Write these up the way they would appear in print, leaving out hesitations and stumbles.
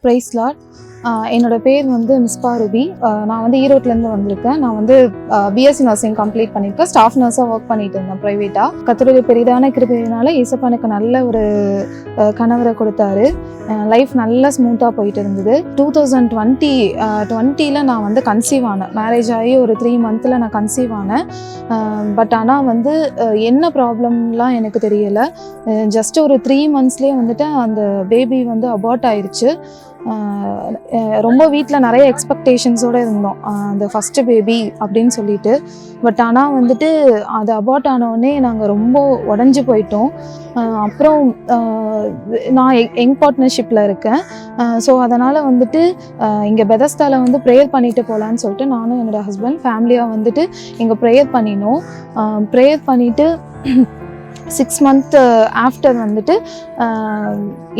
Price Lord. என்னோட பேர் வந்து மிஸ்பா ரூபி. நான் வந்து ஈரோட்லேருந்து வந்திருக்கேன். நான் வந்து பிஎஸ்சி நர்சிங் கம்ப்ளீட் பண்ணியிருக்கேன். ஸ்டாஃப் நர்ஸாக ஒர்க் பண்ணிட்டு இருந்தேன் ப்ரைவேட்டாக. கர்த்தருடைய பெரிதான கிருபையினால இயேசப்பா எனக்கு நல்ல ஒரு கணவரை கொடுத்தாரு. லைஃப் நல்லா ஸ்மூத்தாக போயிட்டு இருந்தது. 2020 நான் வந்து கன்சீவ் ஆனேன். மேரேஜ் ஆகி ஒரு 3 மந்த்தில் நான் கன்சீவ் ஆனேன். பட் ஆனால் வந்து என்ன ப்ராப்ளம்லாம் எனக்கு தெரியலை. ஜஸ்ட் ஒரு 3 மந்த்ஸ்லேயே வந்துட்டு அந்த பேபி வந்து அபார்ட் ஆயிடுச்சு. ரொம்ப வீட்டில் நிறைய எக்ஸ்பெக்டேஷன்ஸோடு இருந்தோம், அந்த ஃபஸ்ட்டு பேபி அப்படின்னு சொல்லிட்டு. பட் ஆனால் வந்துட்டு அது அபார்ட் ஆனவுடனே நாங்கள் ரொம்ப உடஞ்சி போயிட்டோம். அப்புறம் நான் யங் பார்ட்னர்ஷிப்பில் இருக்கேன். ஸோ அதனால் வந்துட்டு இங்கே பெதஸ்தாவில் வந்து ப்ரேயர் பண்ணிட்டு போகலான்னு சொல்லிட்டு நானும் என்னோடய ஹஸ்பண்ட் ஃபேமிலியாக வந்துட்டு இங்கே ப்ரேயர் பண்ணினோம். ப்ரேயர் பண்ணிவிட்டு 6 மந்த் ஆஃப்டர் வந்துட்டு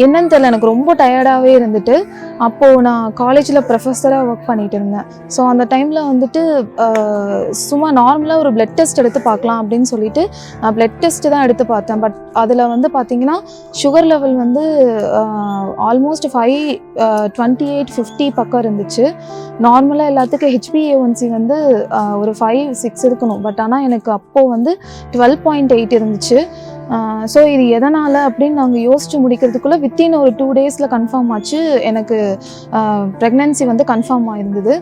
என்னன்னு தெரியல, எனக்கு ரொம்ப டயர்டாகவே இருந்துட்டு. அப்போது நான் காலேஜில் ப்ரொஃபஸராக ஒர்க் பண்ணிகிட்டு இருந்தேன். ஸோ அந்த டைமில் வந்துட்டு சும்மா நார்மலாக ஒரு பிளட் டெஸ்ட் எடுத்து பார்க்கலாம் அப்படின்னு சொல்லிட்டு பிளட் டெஸ்ட்டு தான் எடுத்து பார்த்தேன். பட் அதில் வந்து பார்த்திங்கன்னா சுகர் லெவல் வந்து ஆல்மோஸ்ட் 528-50 பக்கம் இருந்துச்சு. நார்மலாக எல்லாத்துக்கும் HbA1c வந்து ஒரு 5-6 இருக்கணும். பட் ஆனால் எனக்கு அப்போது வந்து 12.8 இருந்துச்சு. ஸோ இது எதனால் அப்படின்னு நாங்கள் யோசித்து முடிக்கிறதுக்குள்ளே வித்தின் ஒரு 2 டேஸில் கன்ஃபார்ம் ஆச்சு. எனக்கு ப்ரெக்னென்சி வந்து கன்ஃபார்ம் ஆகிருந்தது.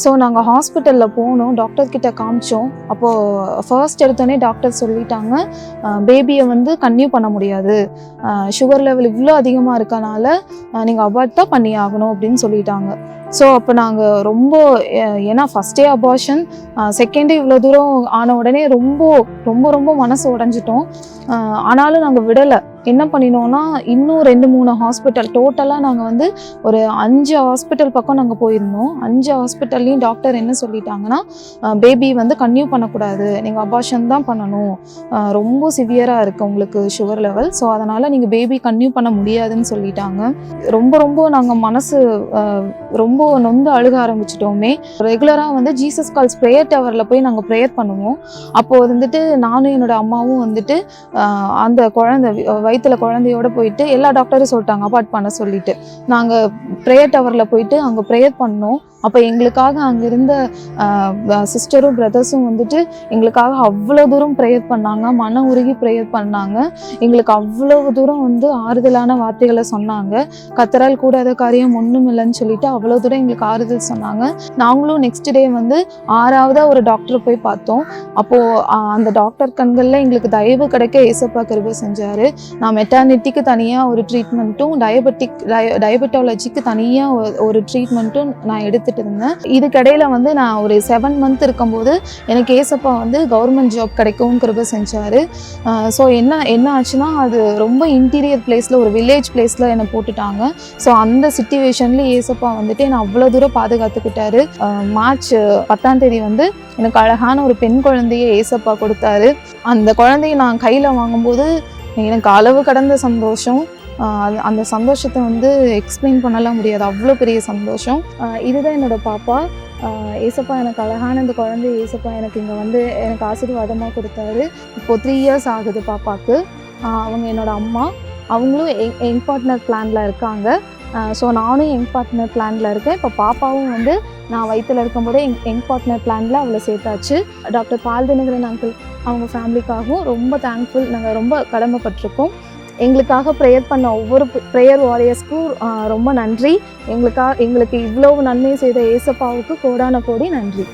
ஸோ நாங்கள் ஹாஸ்பிட்டலில் போனோம், டாக்டர்கிட்ட காமிச்சோம். அப்போது ஃபர்ஸ்ட் எடுத்தோடனே டாக்டர் சொல்லிட்டாங்க, பேபியை வந்து கன்டினியூ பண்ண முடியாது, சுகர் லெவல் இவ்வளோ அதிகமாக இருக்கனால நீங்கள் அபார்ட் தான் பண்ணி ஆகணும் அப்படின்னு சொல்லிட்டாங்க. ஸோ அப்போ நாங்கள் ரொம்ப, ஏன்னா ஃபஸ்ட்டே அபார்ஷன், செகண்டே இவ்வளோ தூரம் ஆன உடனே ரொம்ப ரொம்ப ரொம்ப மனசு உடஞ்சிட்டோம். ஆனாலும் நாங்கள் விடலை. என்ன பண்ணினோன்னா இன்னும் 2-3 ஹாஸ்பிட்டல், டோட்டலாக நாங்கள் வந்து ஒரு 5 ஹாஸ்பிட்டல் பக்கம் நாங்கள் போயிருந்தோம். 5 ஹாஸ்பிட்டல்லையும் டாக்டர் என்ன சொல்லிட்டாங்கன்னா, பேபி வந்து கன்டினியூ பண்ணக்கூடாது, நீங்கள் அபார்ஷன் தான் பண்ணணும், ரொம்ப சிவியராக இருக்குது உங்களுக்கு சுகர் லெவல், ஸோ அதனால் நீங்கள் பேபி கன்டினியூ பண்ண முடியாதுன்னு சொல்லிட்டாங்க. ரொம்ப ரொம்ப நாங்கள் மனசு ரொம்ப நொந்து அழுக ஆரம்பிச்சிட்டோமே. ரெகுலராக வந்து ஜீசஸ் கால்ஸ் ப்ரேயர் டவரில் போய் நாங்கள் ப்ரேயர் பண்ணுவோம். அப்போது வந்துட்டு நானும் என்னோட அம்மாவும் வந்துட்டு அந்த குழந்தை வயிற்றுல குழந்தையோடு போயிட்டு எல்லா டாக்டரும் சொல்லிட்டாங்க அபார்ட் பண்ண சொல்லிட்டு. நாங்கள் ப்ரேயர் டவரில் போயிட்டு அங்கே ப்ரேயர் பண்ணோம். அப்போ எங்களுக்காக அங்கே இருந்த சிஸ்டரும் பிரதர்ஸும் வந்துட்டு எங்களுக்காக அவ்வளோ தூரம் ப்ரேயர் பண்ணாங்க, மன உருகி ப்ரேயர் பண்ணாங்க. எங்களுக்கு அவ்வளோ தூரம் வந்து ஆறுதலான வார்த்தைகளை சொன்னாங்க. கர்த்தரால் கூடாத காரியம் ஒன்றும் இல்லைன்னு சொல்லிட்டு அவ்வளோ தூரம் எங்களுக்கு ஆறுதல் சொன்னாங்க. நாங்களும் நெக்ஸ்ட் டே வந்து 6ஆவதாக ஒரு டாக்டரை போய் பார்த்தோம். அப்போது அந்த டாக்டர் கண்களில் எங்களுக்கு தயவு கிடைக்க ஏசப்பா கிருபை செஞ்சார். நான் மெட்டர்னிட்டிக்கு தனியாக ஒரு ட்ரீட்மெண்ட்டும், டயபெட்டாலஜிக்கு தனியாக ஒரு ட்ரீட்மெண்ட்டும் நான் எடுத்துகிட்டு இருந்தேன். இதுக்கிடையில் வந்து நான் ஒரு 7 மந்த் இருக்கும்போது எனக்கு ஏசப்பா வந்து கவர்மெண்ட் ஜாப் கிடைக்கவும் கிருபை செஞ்சார். ஸோ என்ன ஆச்சுன்னா, அது ரொம்ப இன்டீரியர் பிளேஸில், ஒரு வில்லேஜ் பிளேஸில் என்னை போட்டுட்டாங்க. ஸோ அந்த சிச்சுவேஷனில் ஏசப்பா வந்துட்டு என்னை அவ்வளோ தூரம் பாதுகாத்துக்கிட்டாரு. மார்ச் 10ஆம் தேதி வந்து எனக்கு அழகான ஒரு பெண் குழந்தையை ஏசப்பா கொடுத்தாரு. அந்த குழந்தையை நான் கையில் வாங்கும்போது எனக்கு அளவு கடந்த சந்தோஷம். அந்த சந்தோஷத்தை வந்து எக்ஸ்பிளைன் பண்ணலாம் முடியாது, அவ்வளோ பெரிய சந்தோஷம். இதுதான் என்னோடய பாப்பா. ஏசப்பா எனக்கு அழகான இந்த குழந்தை ஏசப்பா எனக்கு இங்கே வந்து எனக்கு ஆசீர்வாதமாக கொடுத்தாரு. இப்போது 3 இயர்ஸ் ஆகுது பாப்பாவுக்கு. அவங்க என்னோடய அம்மா. அவங்களும் யங் பார்ட்னர் பிளானில் இருக்காங்க. ஸோ நானும் யங் பார்ட்னர் பிளானில் இருக்கேன். இப்போ பாப்பாவும் வந்து நான் வயிற்றில் இருக்கும்போதே யங் பார்ட்னர் பிளானில் அவளை சேர்த்தாச்சு. டாக்டர் பால் தினகரன் அங்கிள் அவங்க ஃபேமிலிக்காகவும் ரொம்ப தேங்க்ஃபுல். நாங்கள் ரொம்ப கடமைப்பட்டிருக்கோம். எங்களுக்காக ப்ரேயர் பண்ண ஒவ்வொரு ப்ரேயர் வாரியர்ஸ்க்கும் ரொம்ப நன்றி. எங்களுக்கு இவ்வளவு நன்மை செய்த ஏசப்பாவுக்கு கோடான கோடி நன்றி.